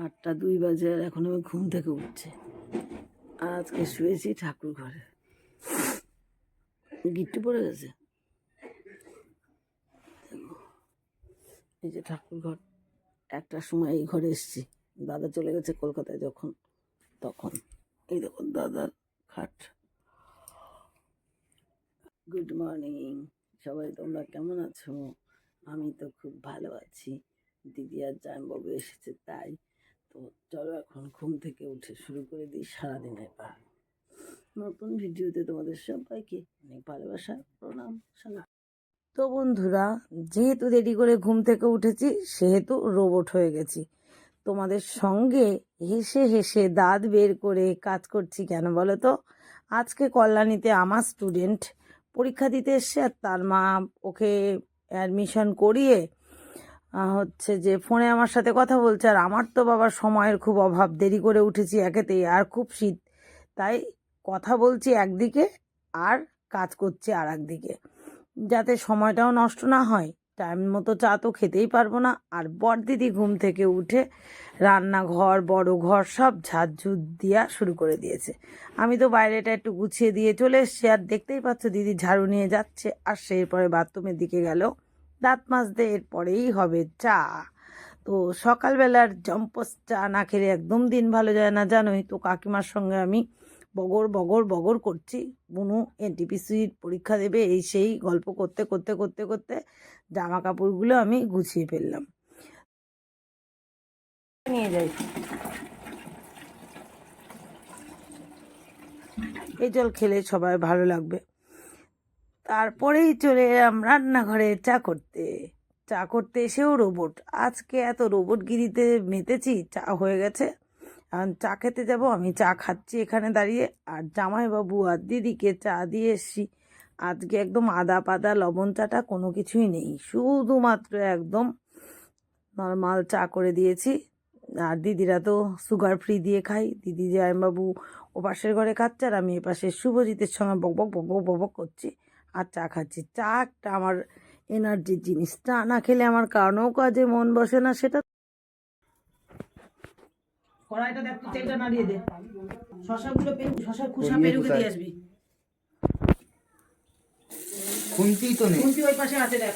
8টা 2 বাজে আর এখন আমি ঘুম থেকে উঠছি। আর আজকে শুয়েছি ঠাকুর ঘরে। গিট্টু পড়ে গেছে। এই যে ঠাকুর ঘর, একটার সময় এই ঘরে এসছি। দাদা চলে গেছে কলকাতায় তখন এই দেখুন দাদার খাট। গুড মর্নিং সবাই, তোমরা কেমন আছো? আমি তো খুব ভালো আছি। দিদি আর জামাইবাবু এসেছে তাই। তো চলো এখন ঘুম থেকে উঠে শুরু করে দিই সারাদিনের পার। নতুন ভিডিওতে তোমাদের সবাইকে অনেক ভালোবাসা, প্রণাম, সালাম। তো বন্ধুরা, যেহেতু দেরি করে ঘুম থেকে উঠেছি সেহেতু রোবট হয়ে গেছি। তোমাদের সঙ্গে হেসে হেসে দাঁত বের করে কাজ করছি কেন বলো তো? আজকে কল্যাণীতে আমার স্টুডেন্ট পরীক্ষা দিতে এসছে, আর তার মা ওকে অ্যাডমিশন করিয়ে হচ্ছে যে ফোনে আমার সাথে কথা বলছে। আর আমার তো বাবার সময়ের খুব অভাব, দেরি করে উঠেছি একেতেই, আর খুব শীত, তাই কথা বলছি একদিকে আর কাজ করছি আর একদিকে, যাতে সময়টাও নষ্ট না হয়। টাইম মতো চা তো খেতেই পারবো না। আর বড়দিদি ঘুম থেকে উঠে রান্নাঘর বড় ঘর সব ঝাড়ঝুট দিয়া শুরু করে দিয়েছে। আমি তো বাইরেটা একটু গুছিয়ে দিয়ে চলে এসছি, আর দেখতেই পাচ্ছ দিদি ঝাড়ু নিয়ে যাচ্ছে, আর সে এরপরে বাথরুমের দিকে গেল দাঁত মাজতে। এরপরেই হবে চা। তো সকালবেলার জম্পস চা না খেলে একদম দিন ভালো যায় না, জানোই তো। কাকিমার সঙ্গে আমি বগর বগর বগর করছি। বুনু এনটিপিসির পরীক্ষা দেবে, এই সেই গল্প করতে করতে করতে করতে জামা কাপড়গুলো আমি গুছিয়ে ফেললাম। নিয়ে যাই, এই জল খেলে সবাই ভালো লাগবে। তারপরেই চলে এলাম রান্নাঘরে চা করতে এসেও রোবট। আজকে এত রোবটগিরিতে মেতেছি, চা হয়ে গেছে, এখন চা খেতে যাব। আমি চা খাচ্ছি এখানে দাঁড়িয়ে, আর জামাইবাবু আর দিদিকে চা দিয়ে এসছি। আজকে একদম আদা পাতা লবণ চাটা কোনো কিছুই নেই, শুধুমাত্র একদম নর্মাল চা করে দিয়েছি। আর দিদিরা তো সুগার ফ্রি দিয়ে খাই। দিদি জামাইবাবু ও পাশের ঘরে খাচ্ছে, আর আমি এপাশে শুভজিতের সঙ্গে বকবক বকবক বকবক করছি আর চা খাচ্ছি। চা একটা আমার এনার্জির জিনিস, চা না খেলে আমার কারণেও কাজে মন বসে না। সেটা কড়াইটা দেখ, তুই তেলটা নাড়িয়ে দে। শশাগুলো শশার খোসা পেরুকে দিয়ে আসবি। খুন্তি তো নেই, খুন্তি ওই পাশে আছে দেখ।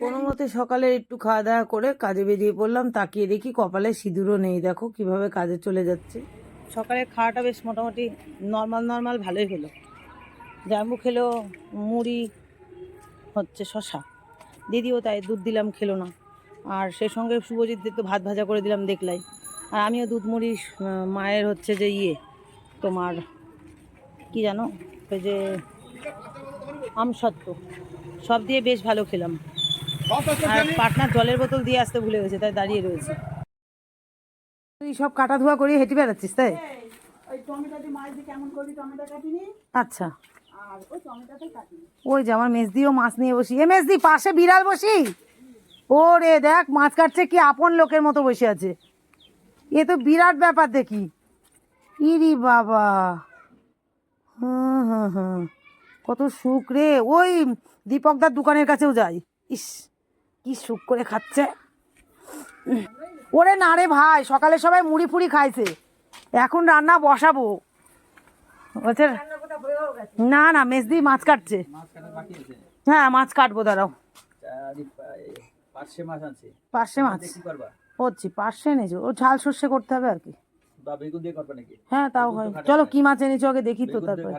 কোনো মতে সকালে একটু খাওয়া দাওয়া করে কাজে বেরিয়ে পড়লাম। তাকিয়ে দেখি কপালে সিঁদুরও নেই। দেখো কিভাবে কাজে চলে যাচ্ছে। সকালে খাওয়াটা বেশ মোটামুটি নর্মাল ভালোই হলো। জামু খেলো মুড়ি হচ্ছে শশা, দিদিও তাই দুধ দিলাম, খেলো না। আর সে সঙ্গে শুভজিৎ তো ভাত ভাজা করে দিলাম দেখলাই। আর আমিও দুধ মুড়ি মায়ের হচ্ছে যে তোমার কি জানো, ওই যে আমসত্ত্ব সব দিয়ে বেশ ভালো খেলাম। আর পাটনার জলের বোতল দিয়ে আসতে ভুলে গেছে, তাই দাঁড়িয়ে রয়েছে। তুই সব কাটা ধোয়া করিয়ে হেঁটে বেড়াচ্ছিস তাই? আচ্ছা, ওই যে আমার মেজদিও মাছ নিয়ে বসি। এ মেজদি, পাশে বিড়াল বসি। ও রে দেখ, মাছ কাটছে, কি আপন লোকের মতো বসে আছে। এ তো বিরাট ব্যাপার দেখি। ইরি বাবা, হুম, কত সুখ রে। ওই দীপকদার দোকানের কাছেও যাই, ইস কি সুখ করে খাচ্ছে। ওরে না রে ভাই, সকালে সবাই মুড়ি ফুড়ি খাইছে, এখন রান্না বসাবো। বলছে না না, মেজদি মাছ কাটছে। হ্যাঁ মাছ কাটবো, দাঁড়াও। পার্শে মাছ হচ্ছে, পার্শে এনেছো, ও ঝাল সর্ষে করতে হবে আর কি। হ্যাঁ তাও হয়। চলো কি মাছ এনেছো আগে দেখি তো, তারপর।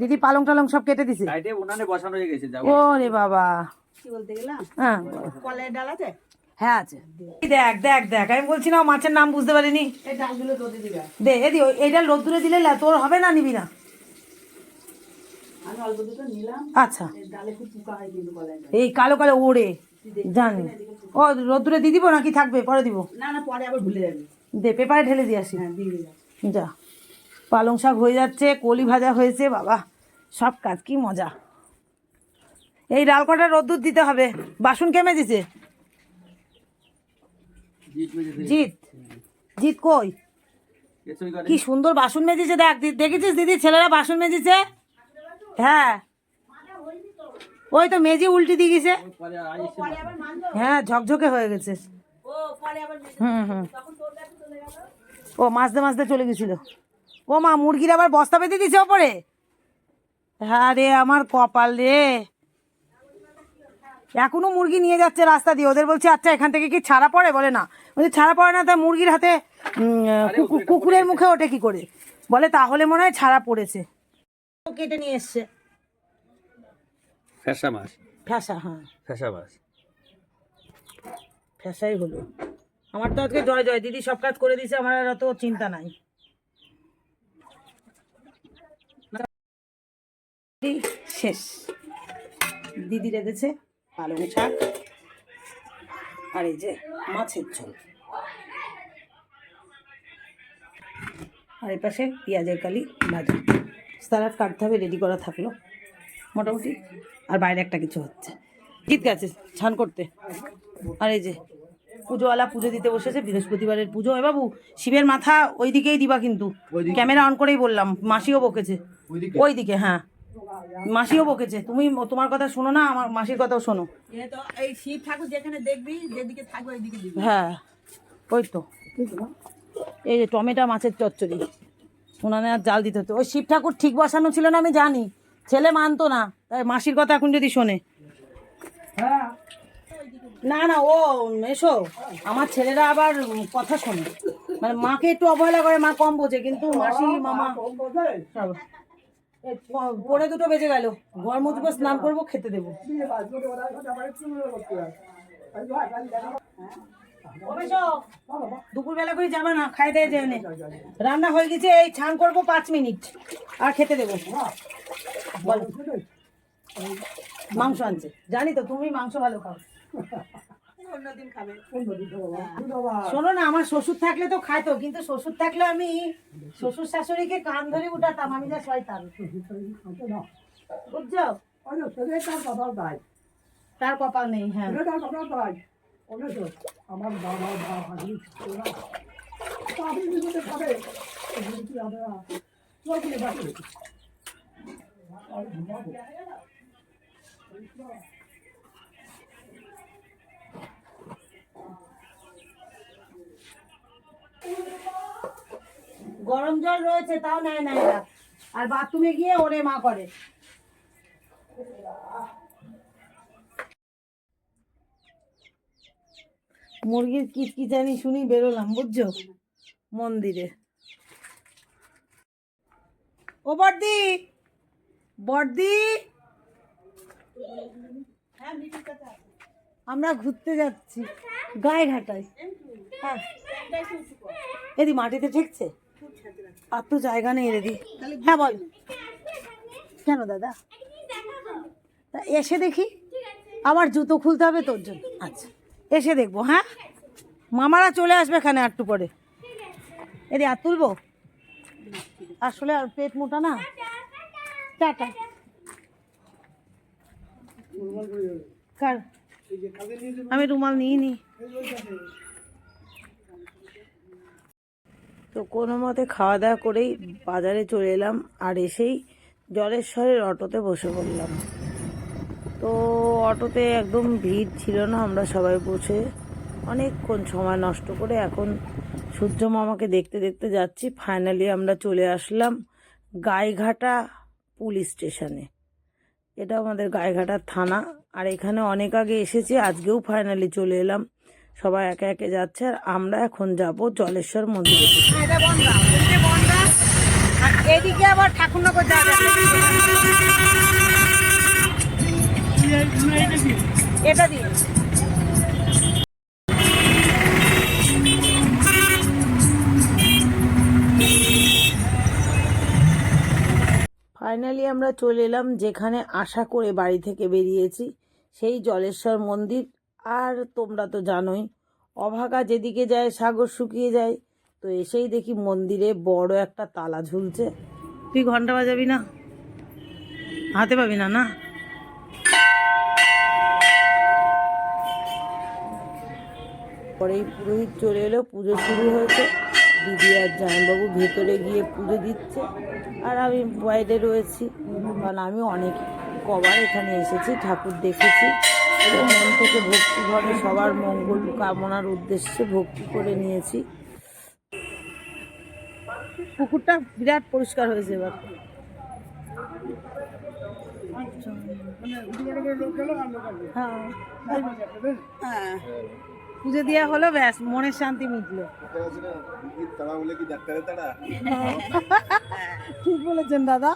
দিদি পালং টালং সব কেটে দিছে। ও রে বাবা, হ্যাঁ কলের ডাল আছে। হ্যাঁ আছে, দেখ দেখ দেখ, আমি বলছি না মাছের নাম বুঝতে পারিনি। দে এদি, এই ডাল রোদ্দুরে দিলে তোর হবে না, নিবি না। আচ্ছা, এই কালো কালো ওড়ে জানি। ও রোদ্দুরে দিয়ে দিব নাকি থাকবে, পরে দিব? না না, পরে আবার ভুলে যাবি। দে পেপারে ঢেলে দিয়ে আসি। যা, পালং শাক হয়ে যাচ্ছে, কলি ভাজা হয়েছে, বাবা সব কাজ কি মজা। এই ডাল কটা রোদ্দুর দিতে হবে। বাসন কে মেজেছে? জিৎ, জিৎ কই? কি সুন্দর বাসন মেজেছে, দেখ দেখেছিস দিদি ছেলেরা বাসন মেজেছে? হ্যাঁ ওই তো মেজে উল্টে দিয়ে গেছে। হ্যাঁ ঝকঝকে হয়ে গেছে। হুম ও মাঝতে মাঝতে চলে গেছিল। ও মা, মুরগির আবার বস্তা বেঁধে দিছে ওপরে। হ্যাঁ রে আমার কপাল রে, এখনো মুরগি নিয়ে যাচ্ছে রাস্তা দিয়ে। ওদের বলছে আচ্ছা এখান থেকে কি ছাড়া পড়ে? বলে না, বলছে ছাড়া পড়ে না, তা মুরগির হাতে কুকুরের মুখে ওঠে কি করে? বলে তাহলে মনে হয় ছাড়া পড়েছে। কেটে নিয়ে এসছে ফ্যাসা মাছ, ফ্যাসা। হ্যাঁ ফ্যাসা মাছ, ফ্যাসাই হলো। আমার তো আজকে জয় জয়, দিদি সব কাজ করে দিয়েছে, আমার আর অত চিন্তা নাই। শেষ। দিদি রেখেছে পালং শাক আর এই যে মাছের ঝোল, আর এই পাশে পেঁয়াজের কালি ভাজা। স্যালাড কাটতে হবে, রেডি করা থাকলো মোটামুটি। আর বাইরে একটা কিছু হচ্ছে, জিত গেছে ছান করতে। আর এই যে পুজোওয়ালা পুজো দিতে বসেছে, বৃহস্পতিবারের পুজো। এ বাবু, শিবের মাথা ওই দিকেই দিবা কিন্তু, ক্যামেরা অন করেই বললাম। মাসিও বকেছে ওই দিকে, হ্যাঁ মাসিও বকেছে। তুমি তোমার কথা শোনো না, আমার মাসির কথাও শোনো। এই শিব ঠাকুর যেখানে দেখবি, যেদিকে থাকবে ওই দিকে দিবি। হ্যাঁ ওই তো, এই যে টমেটো মাছের চচ্চড়ি, উনানে আর জাল দিতে হতো। ওই শিব ঠাকুর ঠিক বসানো ছিল না, আমি জানি, ছেলে মানতো না, তাই মাসির কথা এখন যদি শোনে। না না ও এসো, আমার ছেলেরা আবার কথা শোনে, মানে মাকে একটু অবহেলা করে, মা কম বোঝে, কিন্তু মাসি মামা সব। পরে 2টো বেজে গেল, ঘর মুছবো, স্নান করবো, খেতে দেবো। দুপুরবেলা করে যাবে না, খাই দিয়ে যে রান্না হয়ে গেছে, এই ছান করবো 5 মিনিট আর খেতে দেবো। বলো, মাংস আনছে, জানি তো তুমি মাংস ভালো খাও। শোনো না, আমার শ্বশুর থাকলে তো খাইতো, কিন্তু শ্বশুর থাকলে আমি শ্বশুর শাশুড়িকে কান ধরে উঠাতাম, আমি যা শয়তান, বুঝছো? তার কপাল নেই। হ্যাঁ আমার বাবা গরম জল রয়েছে, তাও নেয় না এরা, আর বাথরুমে গিয়ে ওরে মা করে। মুরগির কিচকিচানি শুনি বেরোলাম, বুঝছো, মন্দিরে। ও বর্দি, বর্দি, আমরা ঘুরতে যাচ্ছি গায়েঘাটায়। হ্যাঁ এদি মাটিতে ঠেকছে, আর তো জায়গা নেই রেডি। হ্যাঁ বল, কেন দাদা? তা এসে দেখি, আমার জুতো খুলতে হবে তোর জন্য। আচ্ছা এসে দেখবো। হ্যাঁ মামারা চলে আসবে এখানে একটু পরে। এদি আর তুলবো, আসলে আর পেট মোটা না। টাটা। কার? আমি রুমাল নিইনি তো। কোনো মতে খাওয়া দাওয়া করেই বাজারে চলে এলাম, আর এসেই জলেশ্বরের অটোতে বসে পড়লাম। তো অটোতে একদম ভিড় ছিল না, আমরা সবাই বসে অনেকক্ষণ সময় নষ্ট করে এখন সূর্য মামাকে দেখতে দেখতে যাচ্ছি। ফাইনালি আমরা চলে আসলাম গাইঘাটা পুলিশ স্টেশনে। এটা আমাদের গাইঘাটার থানা, আর এখানে অনেক আগে এসেছি, আজকেও ফাইনালি চলে এলাম। সবাই একে একে যাচ্ছে, আর আমরা এখন যাব জলেশ্বর মন্দিরে। এদিকে আবার ঠাকুরনগর যাবে, এটা দিয়ে। ফাইনালি আমরা চলে এলাম যেখানে আশা করে বাড়ি থেকে বেরিয়েছি, সেই জলেশ্বর মন্দির। আর তোমরা তো জানোই, অভাগা যেদিকে যায় সাগর শুকিয়ে যায়। তো এসেই দেখি মন্দিরে বড় একটা তালা ঝুলছে। তুই ঘন্টা বাজাবি না? হাতে পাবি না, না? তারপরেই পুরোহিত চলে এলো, পুজো শুরু হয়েছে। দিদি আর জামাইবাবু ভেতরে গিয়ে পুজো দিচ্ছে আর আমি বাইরে রয়েছি, কারণ আমি অনেক কবার এখানে এসেছি, ঠাকুর দেখেছি। তো মন থেকে ভক্তি ভরে সবার মঙ্গল কামনার উদ্দেশ্যে ভক্তি করে নিয়েছি। পুকুরটা বিরাট পরিষ্কার হয়েছে এবার। হ্যাঁ, পুজো দেওয়া হলো, ব্যাস মনের শান্তি মিটলো। ঠিক বলেছেন দাদা।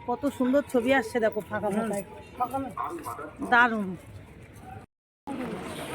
কত সুন্দর ছবি আসছে দেখো ফাঁকা ফাঁকায়, দারুণ।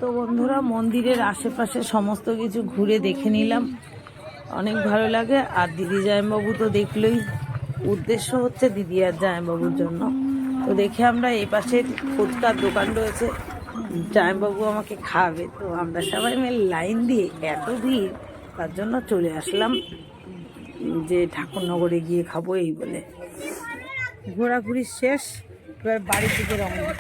তো বন্ধুরা, মন্দিরের আশেপাশে সমস্ত কিছু ঘুরে দেখে নিলাম, অনেক ভালো লাগে। আর দিদি জামাইবাবু তো দেখলেই, উদ্দেশ্য হচ্ছে দিদি আর জামাইবাবুর জন্য। তো দেখে আমরা এই পাশে ফুচকার দোকান রয়েছে, জামাইবাবু আমাকে খাওয়াবে, তো আমরা সবাই মিলে লাইন দিয়ে, এত ভিড়, তার জন্য চলে আসলাম যে ঠাকুরনগরে গিয়ে খাবো এই বলে। ঘোরাঘুরি শেষ, এবার বাড়ি থেকে রওনা।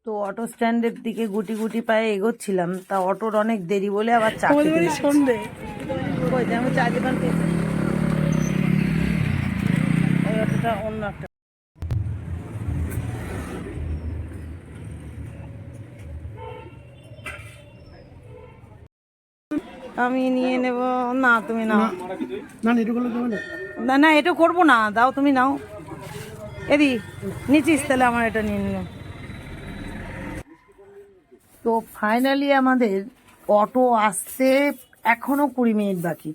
তো অটো স্ট্যান্ডের দিকে গুটি গুটি পায়ে এগোচ্ছিলাম, তা অটোর অনেক দেরি বলে আবার চা খেতে সন্ধে আমি চা দোকান পেয়েছি। ওই অটোটা অন্য একটা। আমি নিয়ে নেব না, তুমি নাও। না না, এটা করবো না, দাও তুমি নাও। এদি নিচিস, তাহলে আমার এটা নিয়ে নিও। তো ফাইনালি আমাদের অটো আসতে এখনো 20 মিনিট বাকি,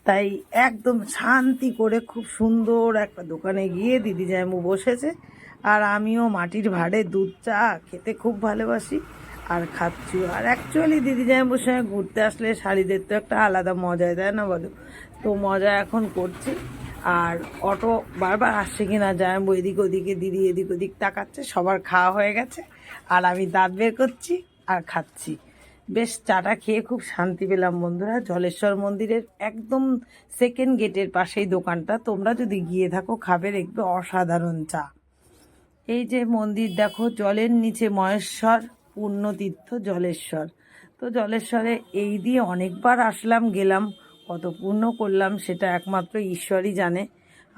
তাই একদম শান্তি করে খুব সুন্দর একটা দোকানে গিয়ে দিদি জামাইবাবু বসেছে, আর আমিও মাটির ভাঁড়ে দুধ চা খেতে খুব ভালোবাসি আর খাচ্ছি। আর অ্যাকচুয়ালি দিদি জামাইবাবুর সঙ্গে ঘুরতে আসলে শাড়িদের তো একটা আলাদা মজায়, তাই না বলো? তো মজা এখন করছি। আর অটো বারবার আসছে কিনা জামাইবাবু এদিক ওদিকে, দিদি এদিক ওদিক তাকাচ্ছে। সবার খাওয়া হয়ে গেছে আর আমি দাঁত বের করছি আর খাচ্ছি। বেশ চাটা খেয়ে খুব শান্তি পেলাম বন্ধুরা। জলেশ্বর মন্দিরের একদম সেকেন্ড গেটের পাশেই দোকানটা, তোমরা যদি গিয়ে থাকো খাবে, দেখবে অসাধারণ চা। এই যে মন্দির দেখো, জলের নিচে মহেশ্বর, পুণ্যতীর্থ জলেশ্বর। তো জলেশ্বরে এই দিয়ে অনেকবার আসলাম গেলাম, কত পুণ্য করলাম সেটা একমাত্র ঈশ্বরই জানে,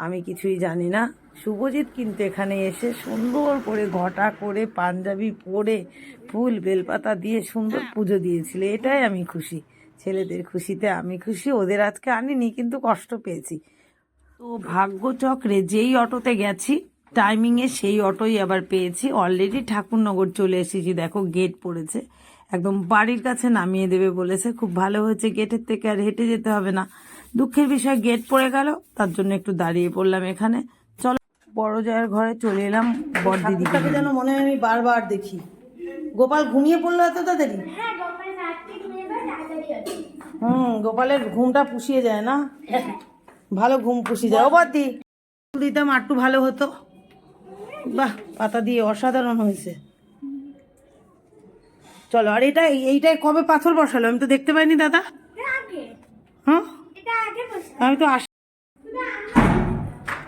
আমি কিছুই জানি না। শুভজিৎ কিন্তু এখানে এসে সুন্দর করে ঘটা করে পাঞ্জাবি পরে ফুল বেলপাতা দিয়ে সুন্দর পুজো দিয়েছিল, এটাই আমি খুশি। ছেলেদের খুশিতে আমি খুশি, ওদের আজকে আনিনি কিন্তু কষ্ট পেয়েছি। তো ভাগ্যচক্রে যেই অটোতে গেছি টাইমিংয়ে, সেই অটোই আবার পেয়েছি। অলরেডি ঠাকুরনগর চলে এসেছি, দেখো গেট পড়েছে, একদম বাড়ির কাছে নামিয়ে দেবে বলেছে। খুব ভালো হয়েছে, গেটের থেকে আর হেঁটে যেতে হবে না। দুঃখের বিষয় গেট পড়ে গেল, তার জন্য একটু দাঁড়িয়ে পড়লাম এখানে। চলো বড় জয়ের ঘরে চলে এলাম। বড়দিদিকে যেন মনে হয় আমি বারবার দেখি। গোপাল ঘুমিয়ে পড়লো এত তাড়াতাড়ি? গোপালের ঘুমটা পুষিয়ে যায় না, ভালো ঘুম পুষিয়ে যায়। ও বড়দি দিতাম একটু ভালো হতো। বাহ, পাতা দিয়ে অসাধারণ হয়েছে। চলো, আর এইটাই কবে পাথর বসালো? আমি তো দেখতে পাইনি দাদা। হ্যাঁ, আমি তো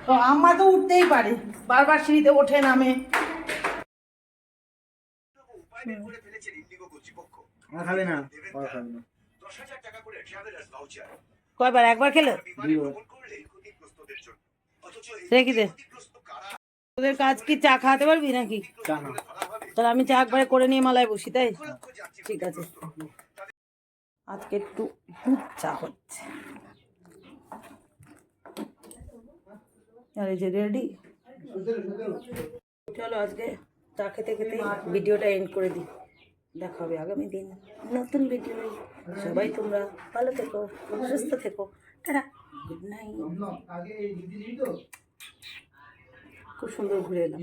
তো আম্মা তো উঠতেই পারে, বারবার সিঁড়িতে ওঠে নামে। কয়বার? একবার খেলে রেখে দে। তোদের কাজ কি চা খাওয়াতে পারবি নাকি? তাহলে আমি চা একবারে করে নিয়ে মালায় বসি, তাই? ঠিক আছে, আজকে একটু দুধ চা হচ্ছে। আর এই যে রেডি। চলো আজকে চা খেতে খেতে ভিডিওটা এন্ড করে দিই। দেখা হবে আগামী দিন নতুন ভিডিও। সবাই তোমরা ভালো থেকো, সুস্থ থেকো, টাটা, গুড নাইট। খুব সুন্দর ঘুরে এলাম।